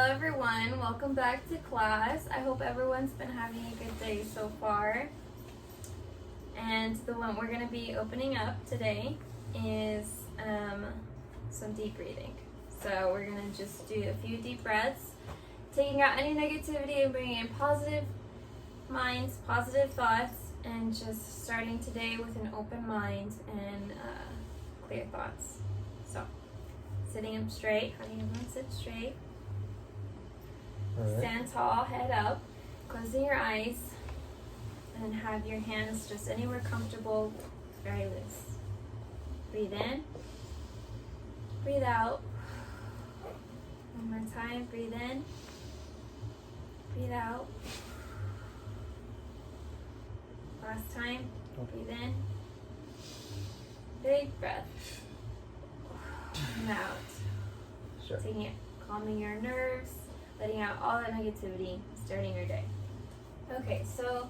everyone, welcome back to class. I hope everyone's been having a good day so far. And the one we're going to be opening up today is some deep breathing. So we're going to just do a few deep breaths, taking out any negativity and bringing in positive minds, positive thoughts, and just starting today with an open mind and clear thoughts. So, sitting up straight. How do you want to sit straight? Right. Stand tall, head up, closing your eyes, and have your hands just anywhere comfortable, very loose. Breathe in, breathe out. One more time, breathe in, breathe out. Last time, breathe in, big breath, and out. Sure. Taking it, calming your nerves, letting out all that negativity, starting your day. Okay, so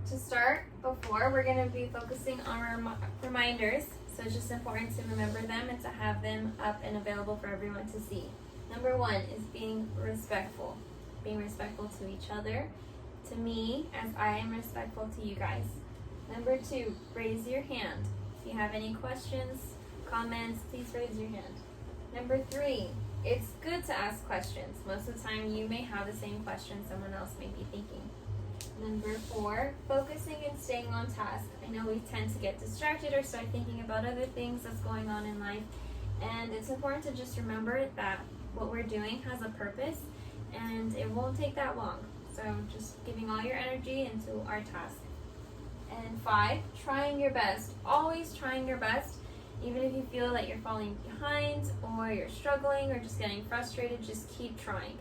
to start, we're going to be focusing on reminders. So it's just important to remember them and to have them up and available for everyone to see. Number 1 is being respectful. Being respectful to each other, to me, as I am respectful to you guys. Number 2, raise your hand. If you have any questions, comments, please raise your hand. Number 3, it's good to ask questions. Most of the time you may have the same question someone else may be thinking. Number 4, focusing and staying on task. I know we tend to get distracted or start thinking about other things that's going on in life, and it's important to just remember that what we're doing has a purpose and it won't take that long. So just giving all your energy into our task. And 5, trying your best. Always trying your best. Even if you feel that you're falling behind or you're struggling or just getting frustrated, just keep trying.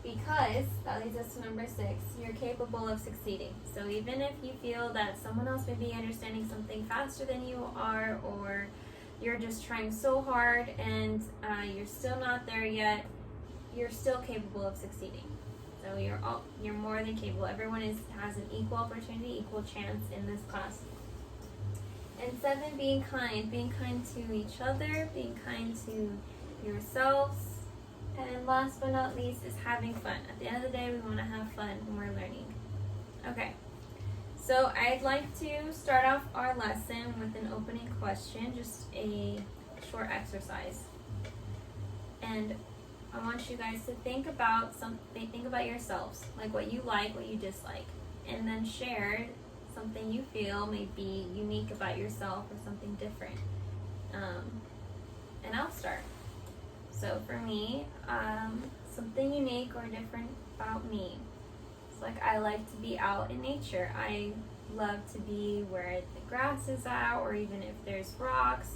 Because that leads us to number 6, you're capable of succeeding. So even if you feel that someone else may be understanding something faster than you are, or you're just trying so hard and you're still not there yet, you're still capable of succeeding. So you're more than capable. Everyone has an equal opportunity, equal chance in this class. And 7, being kind to each other, being kind to yourselves. And last but not least is having fun. At the end of the day, we want to have fun when we're learning. Okay, so I'd like to start off our lesson with an opening question, just a short exercise. And I want you guys to think about yourselves, like what you like, what you dislike, and then share something you feel may be unique about yourself or something different. And I'll start. So for me, something unique or different about me. It's like I like to be out in nature. I love to be where the grass is at, or even if there's rocks,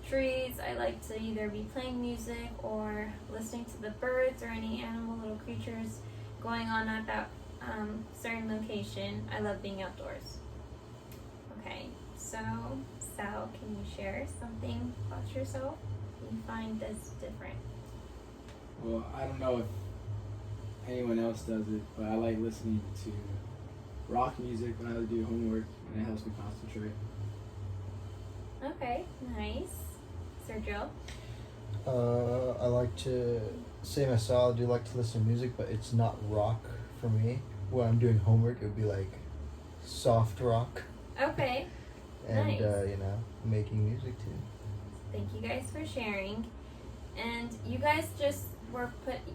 trees. I like to either be playing music or listening to the birds or any animal, little creatures going on at that certain location. I love being outdoors. Okay, so Sal, can you share something about yourself you find that's different? Well, I don't know if anyone else does it, but I like listening to rock music when I do homework, and it helps me concentrate. Okay, nice. Sergio? I like to, same as Sal, I do like to listen to music, but it's not rock for me. When I'm doing homework, it would be like soft rock. Okay, And, nice. Making music too. Thank you guys for sharing. And you guys just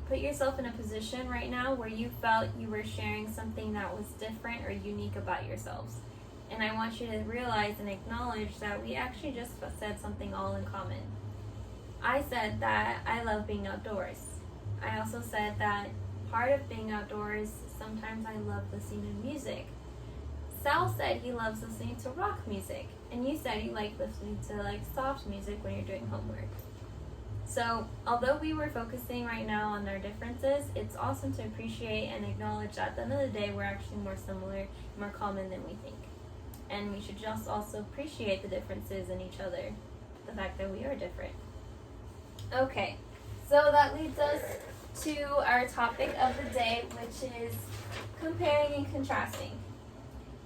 put yourself in a position right now where you felt you were sharing something that was different or unique about yourselves. And I want you to realize and acknowledge that we actually just said something all in common. I said that I love being outdoors. I also said that part of being outdoors, sometimes I love listening to music. Sal said he loves listening to rock music. And you said you like listening to soft music when you're doing homework. So although we were focusing right now on our differences, it's awesome to appreciate and acknowledge that at the end of the day, we're actually more similar, more common than we think. And we should just also appreciate the differences in each other, the fact that we are different. Okay, so that leads us to our topic of the day, which is comparing and contrasting.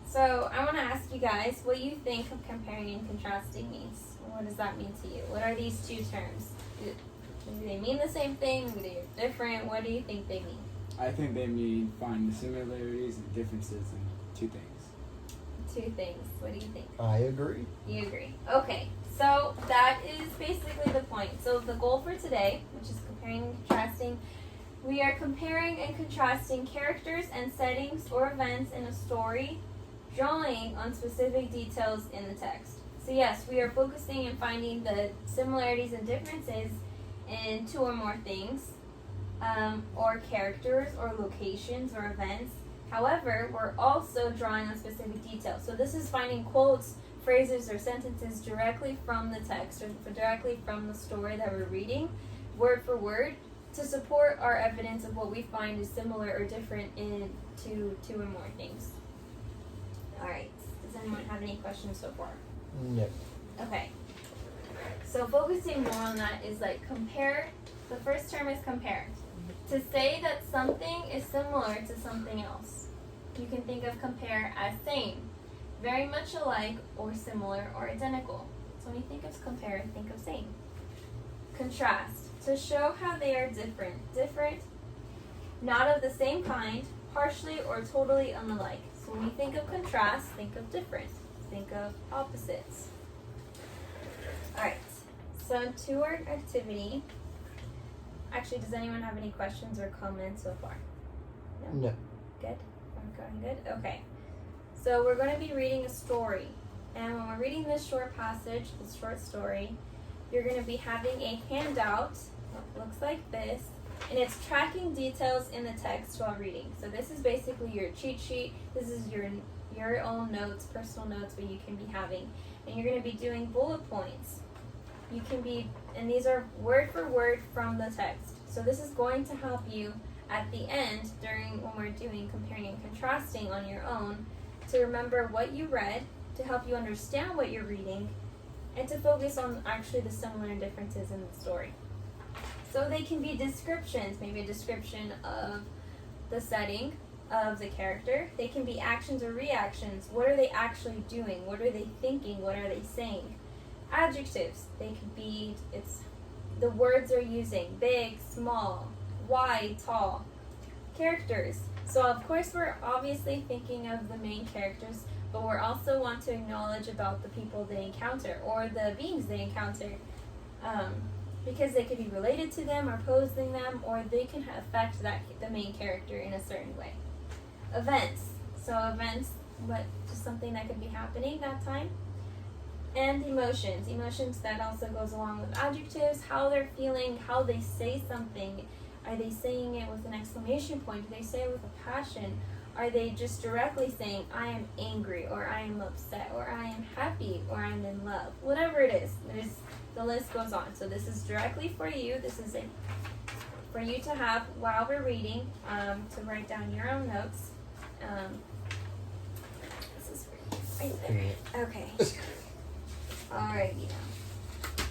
So I want to ask you guys what you think of comparing and contrasting means. What does that mean to you? What are these two terms? Do they mean the same thing? Do they are different? What do you think they mean? I think they mean find the similarities and differences in two things. Two things. What do you think? I agree. You agree. Okay, so that is basically the point. So the goal for today, which is comparing and contrasting, we are comparing and contrasting characters and settings or events in a story, drawing on specific details in the text. So yes, we are focusing and finding the similarities and differences in two or more things, or characters or locations or events. However, we're also drawing on specific details. So this is finding quotes, phrases, or sentences directly from the text or directly from the story that we're reading, word for word, to support our evidence of what we find is similar or different in two or more things. Alright, does anyone have any questions so far? No. Okay. So focusing more on that is like compare. The first term is compare. To say that something is similar to something else. You can think of compare as same, very much alike, or similar, or identical. So when you think of compare, think of same. Contrast. To show how they are different. Different, not of the same kind, partially or totally unlike. So when you think of contrast, think of different. Think of opposites. Alright, so to our activity. Actually, does anyone have any questions or comments so far? No. Good? We're going good? Okay. So we're going to be reading a story. And when we're reading this short passage, this short story, you're going to be having a handout that looks like this. And it's tracking details in the text while reading. So this is basically your cheat sheet. This is your own notes, personal notes, what you can be having. And you're going to be doing bullet points. You can be, and these are word for word from the text. So this is going to help you at the end during when we're doing comparing and contrasting on your own to remember what you read, to help you understand what you're reading, and to focus on actually the similar differences in the story. So they can be descriptions, maybe a description of the setting of the character. They can be actions or reactions. What are they actually doing? What are they thinking? What are they saying? Adjectives, they could be, it's the words they're using, big, small, wide, tall. Characters, so of course we're obviously thinking of the main characters, but we're also want to acknowledge about the people they encounter or the beings they encounter, because they could be related to them or opposing them, or they can affect the main character in a certain way. Events, so events, just something that could be happening that time. And emotions that also goes along with adjectives, how they're feeling, how they say something. Are they saying it with an exclamation point? Do they say it with a passion? Are they just directly saying, I am angry, or I am upset, or I am happy, or I'm in love? Whatever it is, the list goes on. So this is directly for you. This is for you to have while we're reading, to write down your own notes. This is for you right there. Okay. Alrighty now.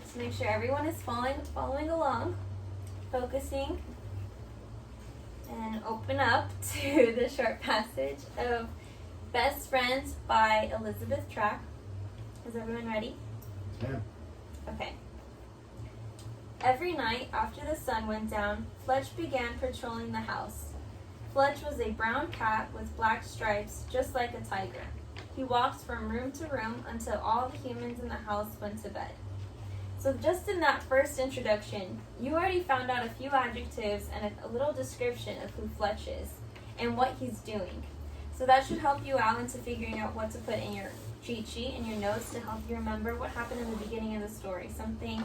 Just make sure everyone is following along, focusing, and open up to the short passage of Best Friends by Elizabeth Track. Is everyone ready? Yeah. Okay. Every night after the sun went down, Fletch began patrolling the house. Fletch was a brown cat with black stripes, just like a tiger. He walked from room to room until all the humans in the house went to bed. So just in that first introduction, you already found out a few adjectives and a little description of who Fletch is and what he's doing. So that should help you out into figuring out what to put in your cheat sheet and your notes to help you remember what happened in the beginning of the story. Something,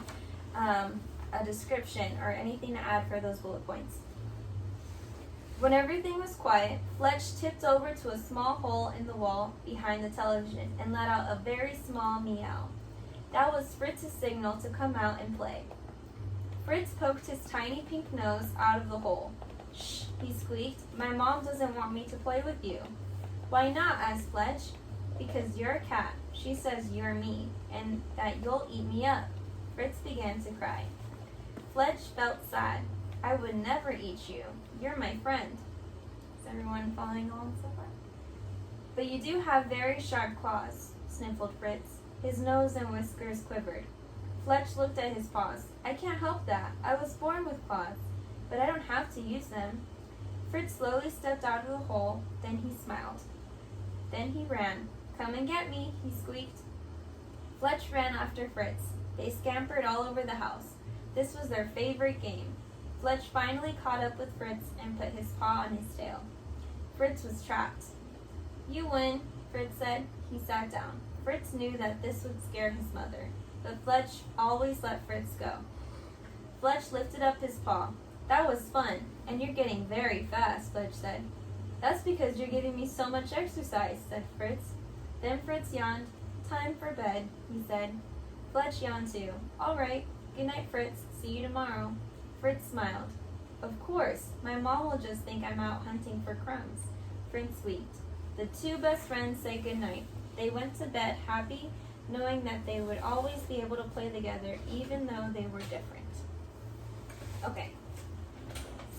a description or anything to add for those bullet points. When everything was quiet, Fletch tipped over to a small hole in the wall behind the television and let out a very small meow. That was Fritz's signal to come out and play. Fritz poked his tiny pink nose out of the hole. Shh, he squeaked. My mom doesn't want me to play with you. Why not? Asked Fletch. Because you're a cat. She says you're me and that you'll eat me up. Fritz began to cry. Fletch felt sad. I would never eat you. You're my friend. Is everyone following along so far? But you do have very sharp claws, sniffled Fritz. His nose and whiskers quivered. Fletch looked at his paws. I can't help that. I was born with claws, but I don't have to use them. Fritz slowly stepped out of the hole, then he smiled. Then he ran. Come and get me, he squeaked. Fletch ran after Fritz. They scampered all over the house. This was their favorite game. Fletch finally caught up with Fritz and put his paw on his tail. Fritz was trapped. You win, Fritz said. He sat down. Fritz knew that this would scare his mother, but Fletch always let Fritz go. Fletch lifted up his paw. That was fun, and you're getting very fast, Fletch said. That's because you're giving me so much exercise, said Fritz. Then Fritz yawned. Time for bed, he said. Fletch yawned too. All right. Good night, Fritz. See you tomorrow. Fritz smiled. Of course. My mom will just think I'm out hunting for crumbs. Fritz squeaked. The two best friends said good night. They went to bed happy, knowing that they would always be able to play together even though they were different. Okay.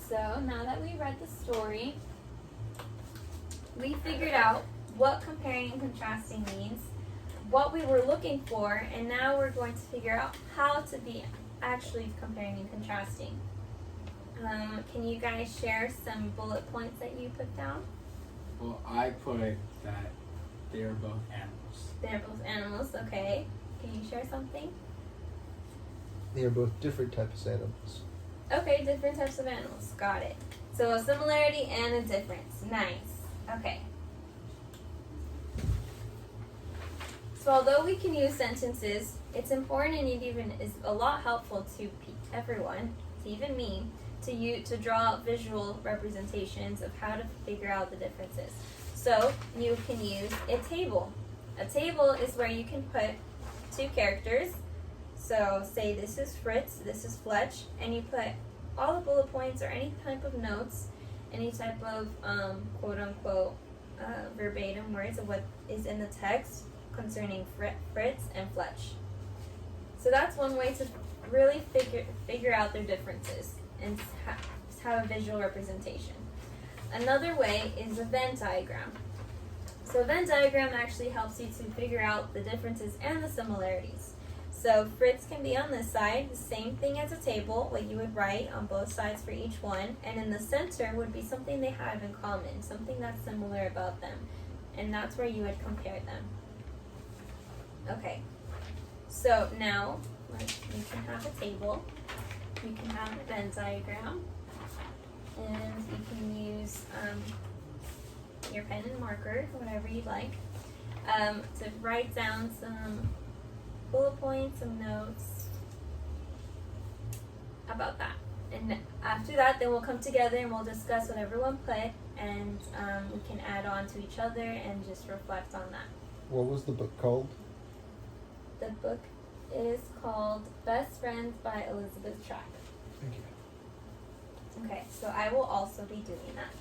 So now that we read the story, we figured out what comparing and contrasting means, what we were looking for, and now we're going to figure out how to be actually comparing and contrasting. Can you guys share some bullet points that you put down? Well, I put that they are both animals. They're both animals, okay. Can you share something? They are both different types of animals. Okay, different types of animals. Got it. So a similarity and a difference. Nice. Okay. So although we can use sentences, it's important and it even is a lot helpful to everyone, to even me, to draw visual representations of how to figure out the differences. So you can use a table. A table is where you can put two characters. So say this is Fritz, this is Fletch, and you put all the bullet points or any type of notes, any type of quote-unquote verbatim words of what is in the text concerning Fritz and Fletch. So that's one way to really figure out their differences and have a visual representation. Another way is a Venn diagram. So a Venn diagram actually helps you to figure out the differences and the similarities. So Fritz can be on this side, the same thing as a table, what you would write on both sides for each one, and in the center would be something they have in common, something that's similar about them, and that's where you would compare them. Okay, so now you can have a table, you can have a Venn diagram, and you can use your pen and marker, whatever you'd like, to write down some bullet points, some notes about that. And after that, then we'll come together and we'll discuss what everyone put, and we can add on to each other and just reflect on that. What was the book called? The book is called Best Friends by Elizabeth Track. Thank you. Okay, so I will also be doing that.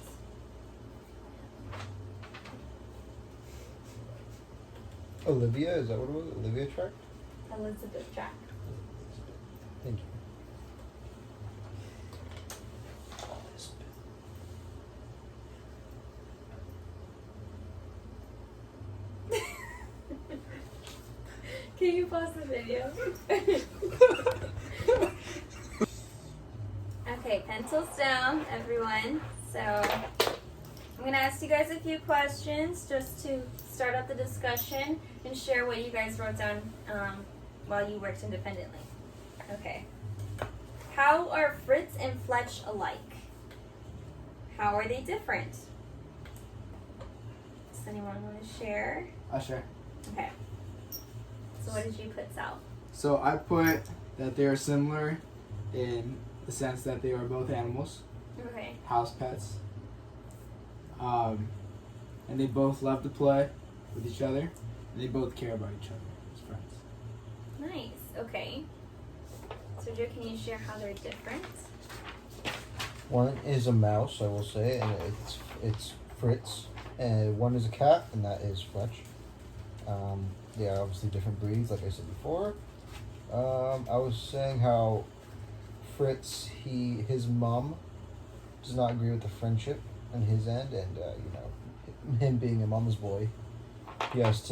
Olivia, is that what it was? Olivia Track? Elizabeth Track. Thank you. Can you pause the video? Okay, pencils down, everyone. So I'm going to ask you guys a few questions just to start up the discussion and share what you guys wrote down while you worked independently. Okay. How are Fritz and Fletch alike? How are they different? Does anyone want to share? I'll share. Okay. So what did you put, Sal? So I put that they are similar in the sense that they are both animals, Okay. house pets, and they both love to play with each other, and they both care about each other as friends. Nice. Okay. So Joe, can you share how they're different? One is a mouse, I will say, and it's Fritz. And one is a cat, and that is Fletch. They are obviously different breeds, like I said before. I was saying how Fritz, his mom does not agree with the friendship on his end, and him being a mama's boy, he's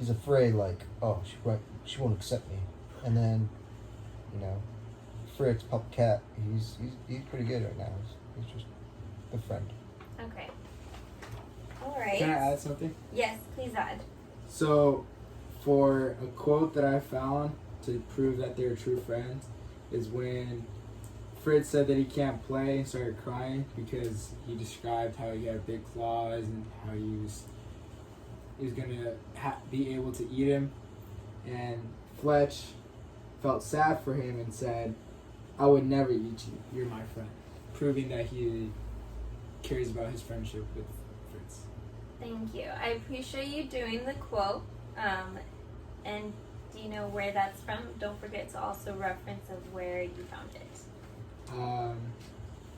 afraid, like, oh, she won't accept me. And then, you know, Fritz, pup cat, he's pretty good right now. He's just a friend. Okay. All right. Can I add something? Yes, please add. So, for a quote that I found to prove that they're true friends is when Fritz said that he can't play and started crying because he described how he had big claws and how he was gonna be able to eat him, and Fletch felt sad for him and said, "I would never eat you. You're my friend," proving that he cares about his friendship with Fritz. Thank you. I appreciate you doing the quote. And do you know where that's from? Don't forget to also reference of where you found it.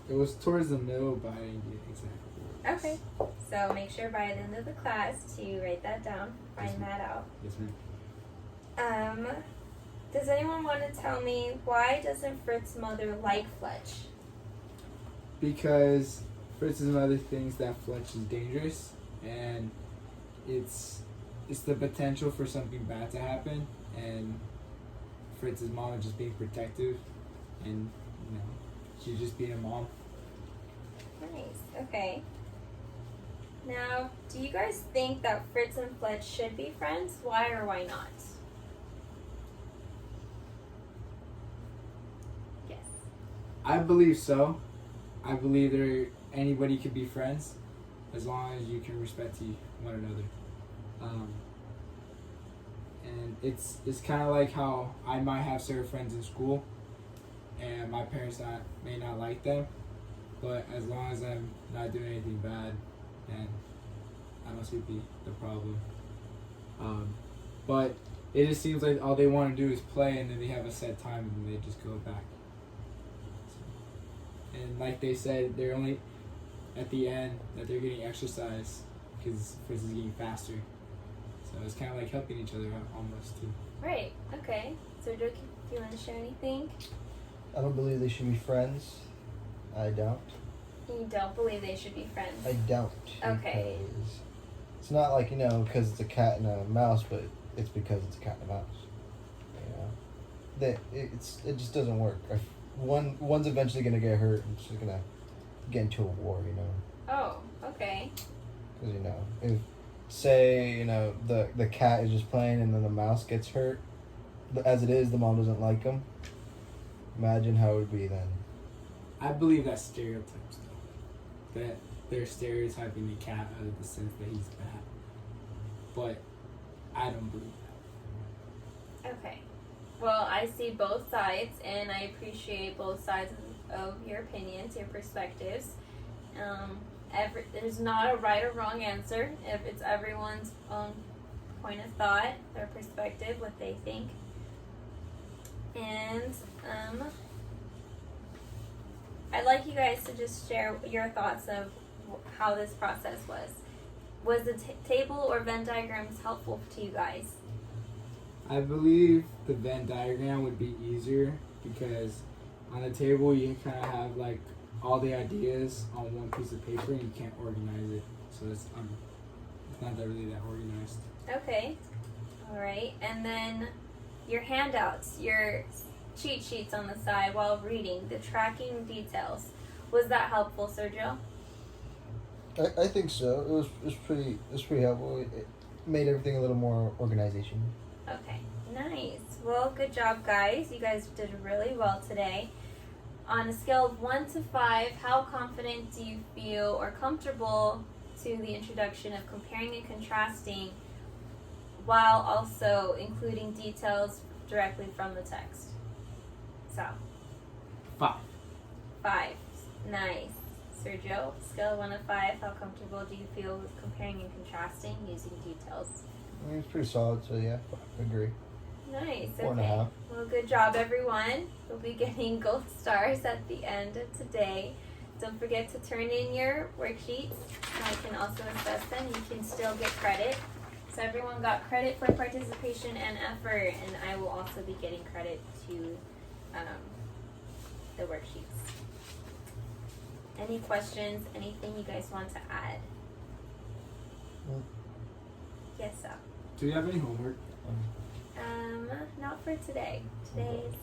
It was towards the middle, but I didn't get exactly where it was. Okay. So make sure by the end of the class to write that down, find Yes, ma'am. that out. Yes, ma'am. Does anyone want to tell me why doesn't Fritz's mother like Fletch? Because Fritz's mother thinks that Fletch is dangerous, and it's the potential for something bad to happen, and Fritz's mom is just being protective, and you know, she's just being a mom. Nice. Okay. Now, do you guys think that Fritz and Fletch should be friends? Why or why not? Yes. I believe so. I believe anybody could be friends as long as you can respect one another. And it's kind of like how I might have certain friends in school, and my parents may not like them, but as long as I'm not doing anything bad, then I don't see the problem. But it just seems like all they want to do is play, and then they have a set time, and then they just go back. And like they said, they're only at the end that they're getting exercise because Fritz is getting faster. So it's kind of like helping each other out almost too. Right. Okay. So, do you want to share anything? I don't believe they should be friends. I don't. You don't believe they should be friends? I don't. Okay. Because it's not like, because it's a cat and a mouse, but it's because it's a cat and a mouse. It just doesn't work. One's eventually gonna get hurt, and it's just gonna get into a war. Oh, okay. Because if say the cat is just playing and then the mouse gets hurt, as it is, the mom doesn't like him. Imagine how it would be then. I believe that's stereotypes though. That they're stereotyping the cat out of the sense that he's bad. But I don't believe that. Okay. Well, I see both sides, and I appreciate both sides of your opinions, your perspectives. There's not a right or wrong answer. If it's everyone's own point of thought, their perspective, what they think. And I'd like you guys to just share your thoughts of how this process was. Was the table or Venn diagrams helpful to you guys? I believe the Venn diagram would be easier because on a table you kind of have like all the ideas on one piece of paper and you can't organize it. So it's not really that organized. Okay. All right. And then your handouts, your cheat sheets on the side while reading, the tracking details. Was that helpful, Sergio? I think so. It was pretty helpful. It made everything a little more organization. Okay, nice. Well, good job, guys. You guys did really well today. On a scale of 1 to 5, how confident do you feel or comfortable to the introduction of comparing and contrasting while also including details directly from the text? So, 5. 5. Nice. Sergio, scale of 1 to 5, how comfortable do you feel with comparing and contrasting using details? It's pretty solid, so yeah, I agree. Nice. 4.5. Okay. Well, good job, everyone. You'll be getting gold stars at the end of today. Don't forget to turn in your worksheets. I can also assess them. You can still get credit. So everyone got credit for participation and effort, and I will also be getting credit to the worksheets. Any questions? Anything you guys want to add? No. Yes, sir. Do you have any homework? Not for today. Today's